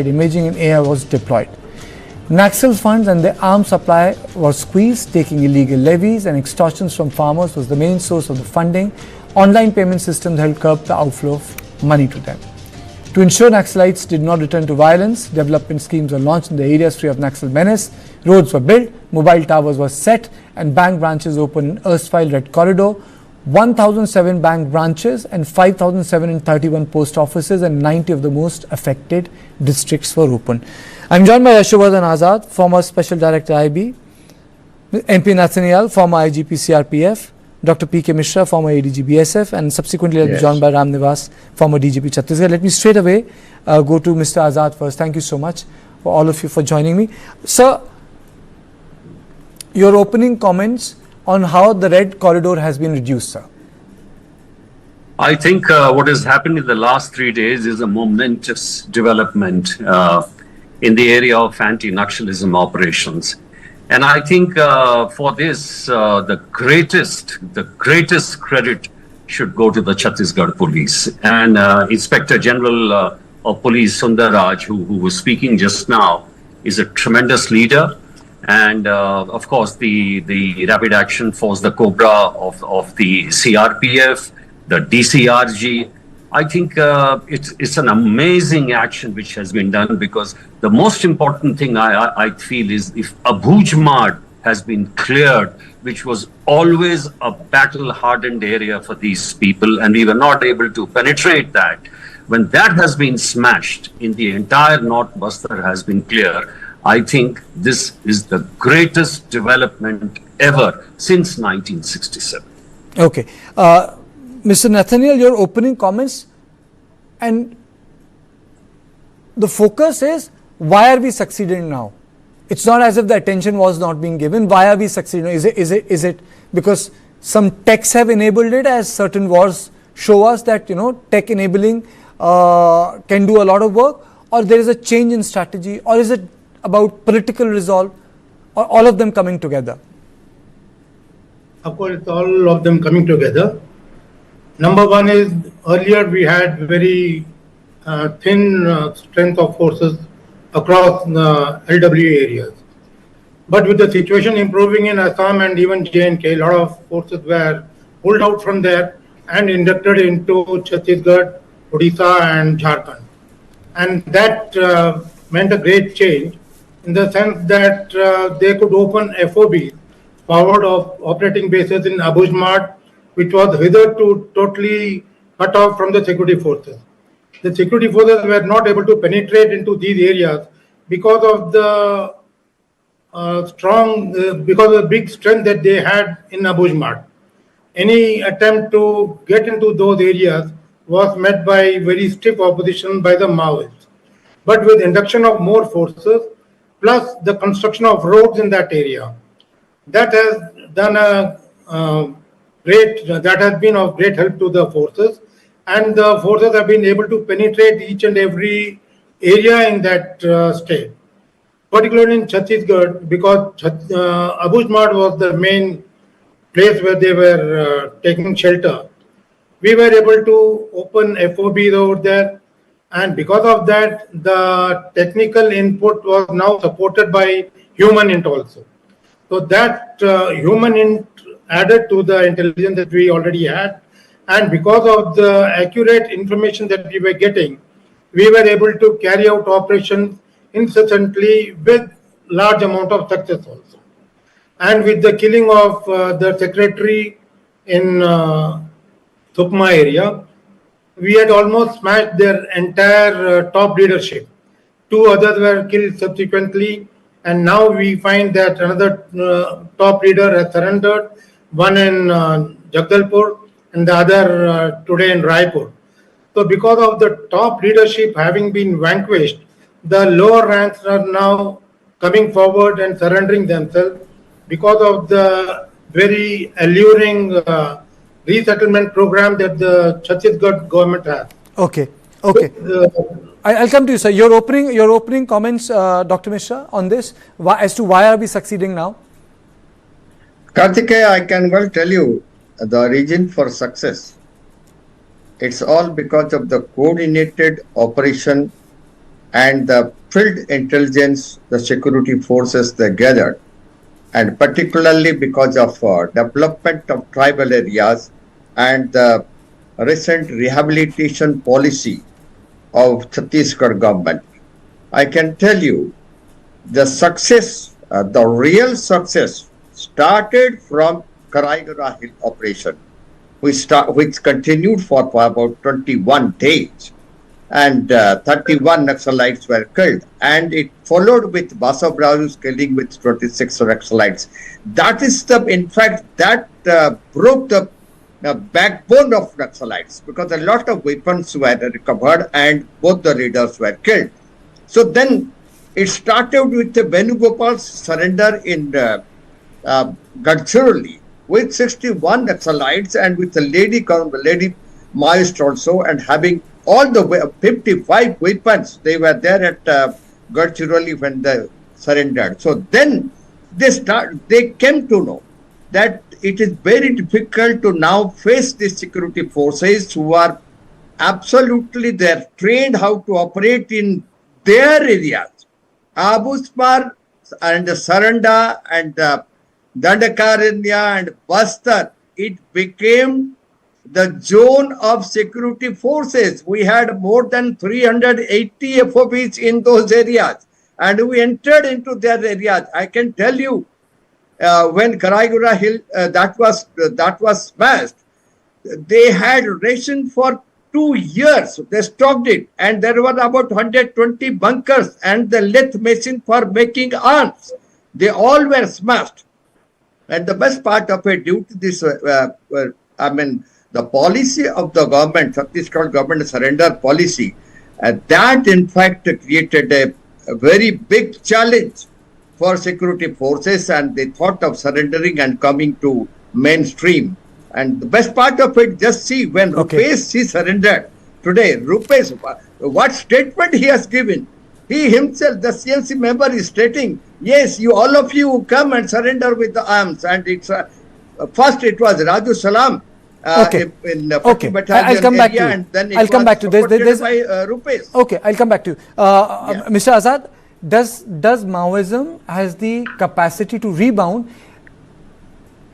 imaging and AI was deployed. Naxal funds and the arms supply was squeezed, taking illegal levies and extortions from farmers was the main source of the funding. Online payment systems helped curb the outflow of money to them. To ensure Naxalites did not return to violence, development schemes were launched in the areas free of Naxal menace. Roads were built, mobile towers were set, and bank branches opened in erstwhile Red Corridor. 1,007 bank branches and 5,731 post offices and 90 of the most affected districts were opened. I'm joined by Yashovardhan Azad, former Special Director IB, MP Nathaniel, former IGP CRPF, Dr. P.K. Mishra, former ADG BSF, and subsequently I'll be joined by Ram Nivas, former DGP Chhattisgarh. Let me straight away go to Mr. Azad first. Thank you so much for all of you for joining me. Sir, your opening comments on how the Red Corridor has been reduced, sir. I think what has happened in the last 3 days is a momentous development in the area of anti-Naxalism operations. And I think for this, the greatest credit should go to the Chhattisgarh police. And Inspector General of Police Sundar Raj, who was speaking just now, is a tremendous leader. And of course, the Rapid Action Force, the Cobra of the CRPF, the DCRG. I think it's an amazing action which has been done, because the most important thing I feel is if Abuj Mad has been cleared, which was always a battle-hardened area for these people, and we were not able to penetrate that. When that has been smashed in the entire North Bastar has been cleared, I think this is the greatest development ever since 1967. Okay. Mr. Nathaniel, your opening comments, and the focus is, why are we succeeding now? It's not as if the attention was not being given. Why are we succeeding? Is it because some techs have enabled it, as certain wars show us that, tech enabling can do a lot of work, or there is a change in strategy, or is it about political resolve, or all of them coming together? Of course, it's all of them coming together. Number one is, earlier we had very thin strength of forces across the LWA areas. But with the situation improving in Assam and even J&K, a lot of forces were pulled out from there and inducted into Chhattisgarh, Odisha and Jharkhand. And that meant a great change, in the sense that they could open FOBs, forward of operating bases, in Abuj Mad, which was hitherto totally cut off from the security forces. The security forces were not able to penetrate into these areas because of the because of the big strength that they had in Abuj Mad. Any attempt to get into those areas was met by very stiff opposition by the Maoists. But with induction of more forces, plus the construction of roads in that area, that has done that has been of great help to the forces, and the forces have been able to penetrate each and every area in that state, particularly in Chhattisgarh, because Abuj Mad was the main place where they were taking shelter. We were able to open FOBs over there, and because of that, the technical input was now supported by human int also. So that human int added to the intelligence that we already had, and because of the accurate information that we were getting, we were able to carry out operations incessantly with large amount of success also. And with the killing of the secretary in Thukma area, we had almost smashed their entire top leadership. 2 others were killed subsequently, and now we find that another top leader has surrendered, one in Jagdalpur and the other today in Raipur. So because of the top leadership having been vanquished, the lower ranks are now coming forward and surrendering themselves because of the very alluring resettlement program that the Chhattisgarh government has. Okay. I'll come to you, sir. Your opening comments, Dr. Mishra, on this, as to why are we succeeding now? Karthikeya, I can well tell you the reason for success. It's all because of the coordinated operation and the field intelligence, the security forces they gathered, and particularly because of development of tribal areas and the recent rehabilitation policy of Chhattisgarh government, I can tell you the success, the real success started from Karaigara Hill operation, which continued for about 21 days, and 31 Naxalites were killed, and it followed with Bastar's killing with 26 Naxalites. That is in fact, that broke the backbone of Naxalites, because a lot of weapons were recovered and both the leaders were killed. So then it started with the Venugopal's surrender in Gadchiroli with 61 Naxalites and with the lady Maoist also, and having all the 55 weapons. They were there at Gadchiroli when they surrendered. So then they came to know that it is very difficult to now face these security forces who are absolutely, they're trained how to operate in their areas. Abuspar and Saranda and Dandakaranya and Bastar, it became the zone of security forces. We had more than 380 FOBs in those areas, and we entered into their areas. I can tell you, when Karaigura Hill that was smashed, they had ration for 2 years. They stocked it, and there were about 120 bunkers and the lathe machine for making arms. They all were smashed. And the best part of it, due to this, the policy of the government, Chhattisgarh government surrender policy, that in fact created a very big challenge for security forces, and they thought of surrendering and coming to mainstream. And the best part of it, just see, when Rupesh, he surrendered today, Rupesh, what statement he has given. He himself, the CMC member, is stating, yes, you all of you come and surrender with the arms. And it's first it was Raju Salam in I'll come back to you. And then I'll come back to this. By Rupesh. Okay, I'll come back to you. Mr. Azad, does Maoism has the capacity to rebound?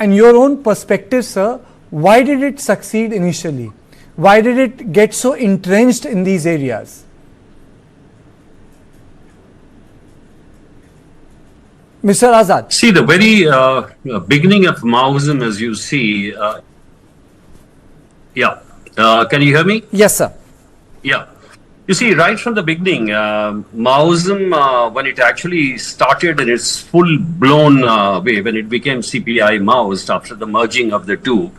And your own perspective, sir, why did it succeed initially? Why did it get so entrenched in these areas? Mr. Azad. See, the very beginning of Maoism, as you see, can you hear me? Yes, sir. Yeah. You see, right from the beginning, Maoism, when it actually started in its full-blown way, when it became CPI Maoist after the merging of the two,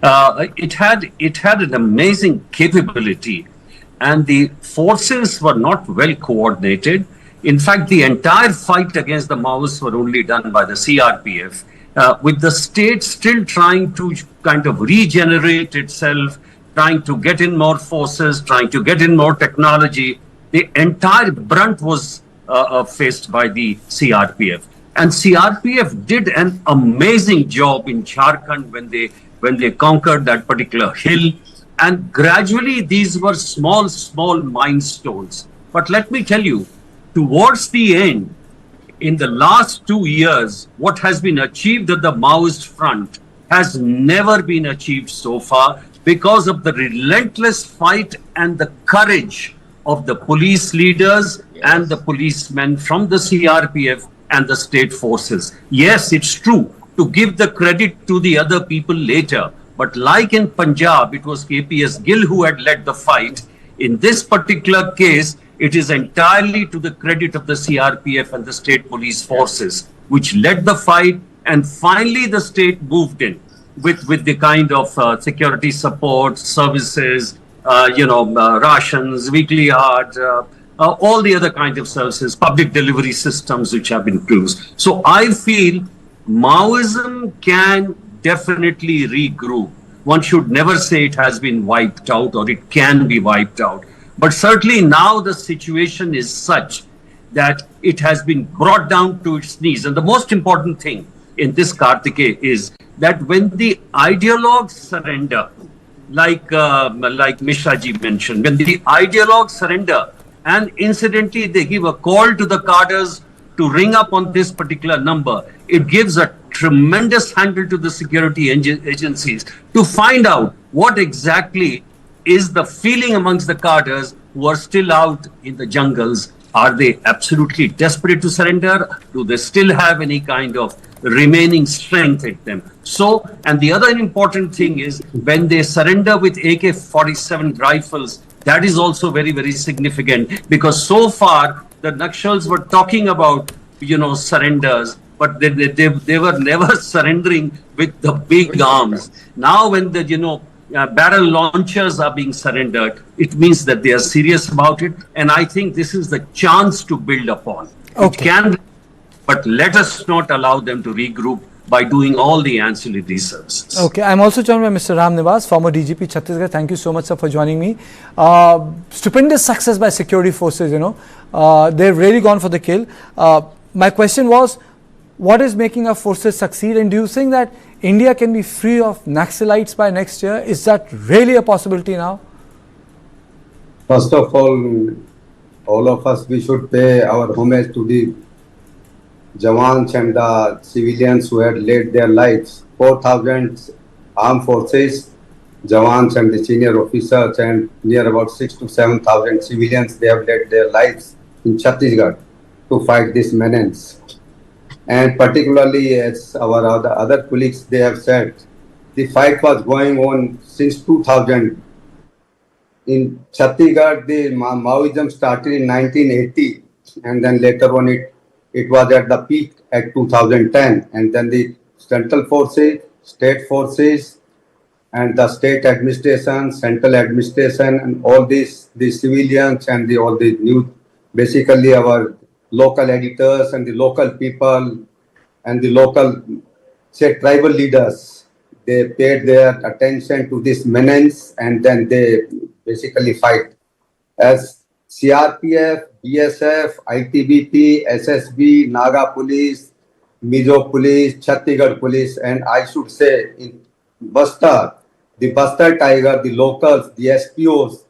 it had an amazing capability, and the forces were not well coordinated. In fact, the entire fight against the Maoists were only done by the CRPF, with the state still trying to kind of regenerate itself, trying to get in more forces, trying to get in more technology. The entire brunt was faced by the CRPF. And CRPF did an amazing job in Jharkhand when they conquered that particular hill. And gradually, these were small milestones. But let me tell you, towards the end, in the last 2 years, what has been achieved at the Maoist front has never been achieved so far, because of the relentless fight and the courage of the police leaders and the policemen from the CRPF and the state forces. Yes, it's true to give the credit to the other people later, but like in Punjab, it was KPS Gill who had led the fight. In this particular case, it is entirely to the credit of the CRPF and the state police forces, which led the fight, and finally the state moved in with the kind of security support, services, rations, weekly yards, all the other kind of services, public delivery systems which have been closed. So I feel Maoism can definitely regroup. One should never say it has been wiped out or it can be wiped out. But certainly now the situation is such that it has been brought down to its knees. And the most important thing in this, Kartike, is that when the ideologues surrender, like Mishra ji mentioned, when the ideologues surrender, and incidentally, they give a call to the cadres to ring up on this particular number. It gives a tremendous handle to the security agencies to find out what exactly is the feeling amongst the cadres who are still out in the jungles. Are they absolutely desperate to surrender? Do they still have any kind of remaining strength in them? So, and the other important thing is when they surrender with AK-47 rifles, that is also very, very significant, because so far the Naxals were talking about, surrenders, but they were never surrendering with the big arms. Now when the, barrel launchers are being surrendered, it means that they are serious about it. And I think this is the chance to build upon. Okay. But let us not allow them to regroup by doing all the ancillary services. Okay, I'm also joined by Mr. Ram Nivas, former DGP Chhattisgarh. Thank you so much, sir, for joining me. Stupendous success by security forces, they've really gone for the kill. My question was, what is making our forces succeed, and do you think that India can be free of Naxalites by next year? Is that really a possibility now? First of all of us, we should pay our homage to the Jawans and the civilians who had laid their lives. 4,000 armed forces, Jawans and the senior officers, and near about 6,000 to 7,000 civilians, they have laid their lives in Chhattisgarh to fight this menace. And particularly, as our other colleagues, they have said, the fight was going on since 2000. In Chhattisgarh, the Maoism started in 1980, and then later on it was at the peak at 2010. And then the central forces, state forces, and the state administration, central administration, and all the civilians and all the new, basically our local editors and the local people and the local, tribal leaders, they paid their attention to this menace, and then they basically fight. As CRPF, BSF, ITBP, SSB, Naga Police, Mizo Police, Chhattisgarh Police, and I should say in Bastar, the Bastar Tiger, the locals, the SPOs,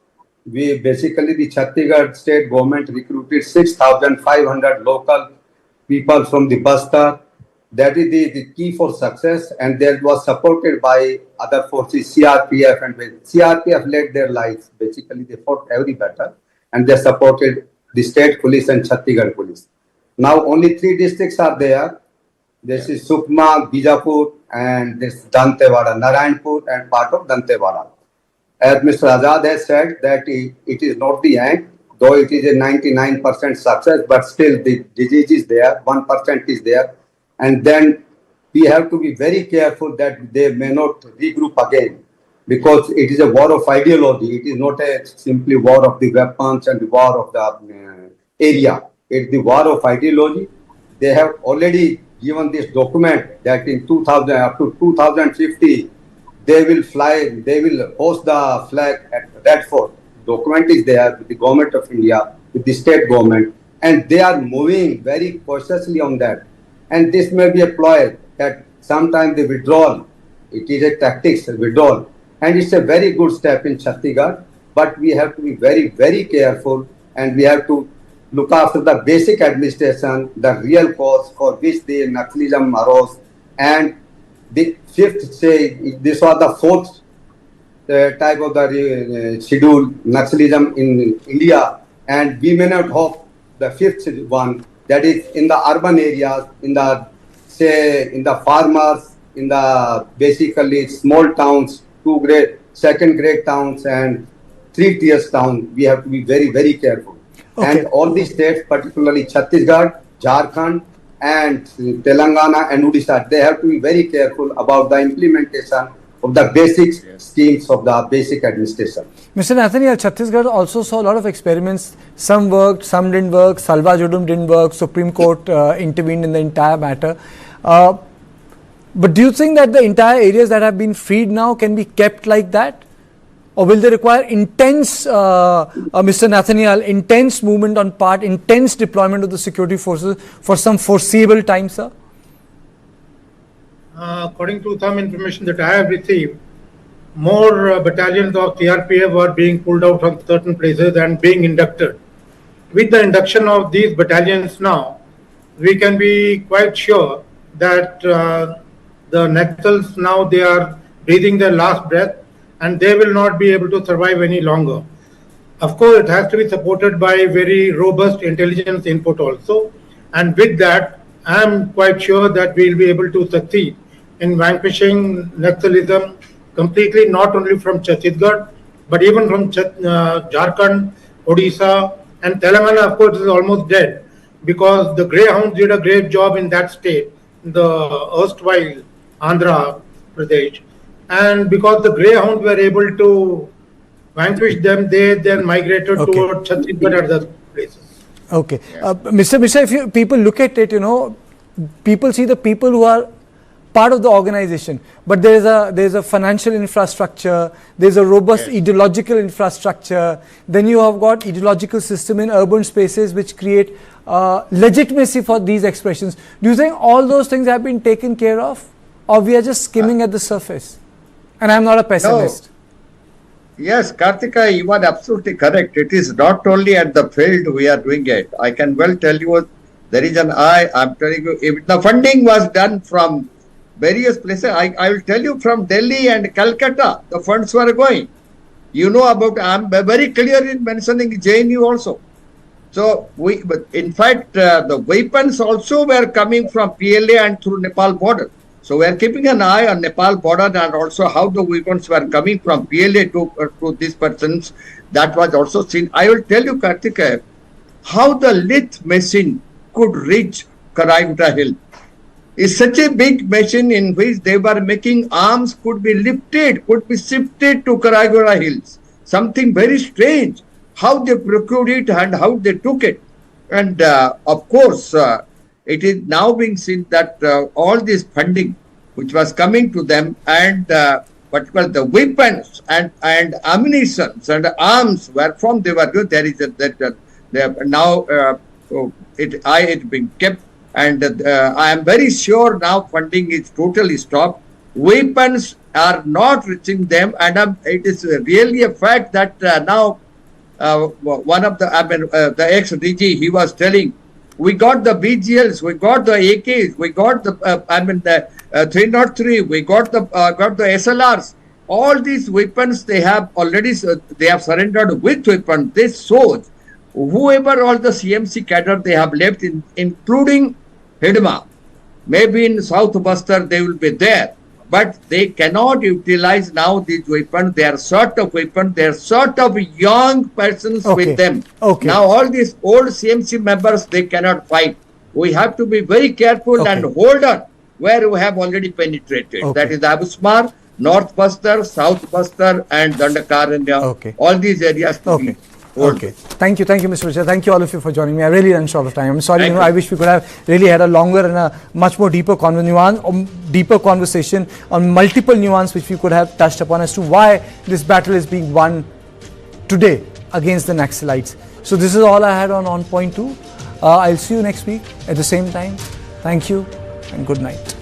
the Chhattisgarh state government recruited 6,500 local people from the Bastar. That is the key for success, and that was supported by other forces, CRPF, and CRPF led their lives. Basically, they fought every battle, and they supported the state police and Chhattisgarh police. Now, only 3 districts are there. This is Sukma, Bijapur, and this Dantewada, Narayanpur, and part of Dantewada. As Mr. Azad has said, that it is not the end, though it is a 99% success, but still the disease is there, 1% is there. And then we have to be very careful that they may not regroup again, because it is a war of ideology. It is not a simply war of the weapons and the war of the area. It's the war of ideology. They have already given this document that in 2000 up to 2050, they will host the flag at Red Fort. Document is there with the government of India, with the state government, and they are moving very cautiously on that. And this may be a ploy that sometimes the withdrawal, it is a tactics, withdrawal. And it's a very good step in Chhattisgarh, but we have to be very, very careful, and we have to look after the basic administration, the real cause for which the Naxalism arose. And the fifth, this was the fourth type of the schedule, Naxalism in India. And we may not hope the fifth one, that is in the urban areas, in the farmers, in the basically small towns, second grade towns and 3-tier towns. We have to be very, very careful. Okay. And all these states, particularly Chhattisgarh, Jharkhand, and Telangana and Odisha, they have to be very careful about the implementation of the basic schemes of the basic administration. Mr. Nathaniel, Chhattisgarh also saw a lot of experiments. Some worked, some didn't work. Salva Judum didn't work. Supreme Court intervened in the entire matter. But do you think that the entire areas that have been freed now can be kept like that? Or will they require intense, Mr. Nathaniel, intense movement on part, intense deployment of the security forces for some foreseeable time, sir? According to some information that I have received, more battalions of CRPF are being pulled out from certain places and being inducted. with the induction of these battalions now, we can be quite sure that the Naxals now they are breathing their last breath and they will not be able to survive any longer. Of course, it has to be supported by very robust intelligence input also. And with that, I am quite sure that we will be able to succeed in vanquishing Naxalism completely, not only from Chhattisgarh, but even from Jharkhand, Odisha, and Telangana, of course, is almost dead because the Greyhounds did a great job in that state, the erstwhile Andhra Pradesh. And because the Greyhounds were able to vanquish them, they then migrated toward Chhattisgarh and other places. Okay. Mr. Mishra, if people look at it, people see the people who are part of the organization, but there is a financial infrastructure, there is a robust ideological infrastructure, then you have got ideological system in urban spaces which create legitimacy for these expressions. Do you think all those things have been taken care of, or we are just skimming at the surface? And I am not a pessimist. No. Yes, Karthika, you are absolutely correct. It is not only at the field we are doing it. I can well tell you there is an eye. I'm telling you, if the funding was done from various places, I will tell you from Delhi and Calcutta, the funds were going. You know about, I'm very clear in mentioning JNU also. So, but in fact, the weapons also were coming from PLA and through Nepal border. So, we are keeping an eye on Nepal border and also how the weapons were coming from PLA to these persons. That was also seen. I will tell you, Karthika, how the lathe machine could reach Karaiguda Hill. It's such a big machine in which they were making arms could be lifted, could be shifted to Karaiguda Hills. Something very strange. How they procured it and how they took it. And of course, it is now being seen that all this funding which was coming to them and particularly the weapons and ammunition and arms were from they were good. There is now it being kept, and I am very sure now funding is totally stopped. Weapons are not reaching them, and it is really a fact that now one of the ex-DG, he was telling, we got the BGLs, we got the AKs, we got the 303, we got the SLRs. All these weapons they have already surrendered with weapons. This shows whoever all the CMC cadre they have left, including Hidma, maybe in South Bastar they will be there, but they cannot utilize now these weapons. They are short of weapons. They are short of young persons with them. Now all these old CMC members, they cannot fight. We have to be very careful and hold on where we have already penetrated. That is Abusmar, North Bastar, South Bastar, and Dandakaranya. All these areas to be hold. Thank you, Mr. Mishra. Thank you all of you for joining me. I really ran short of time. I'm sorry, I wish we could have really had a longer and a much more deeper conversation on multiple nuances which we could have touched upon as to why this battle is being won today against the Naxalites. So this is all I had on point 2. I'll see you next week at the same time. Thank you and good night.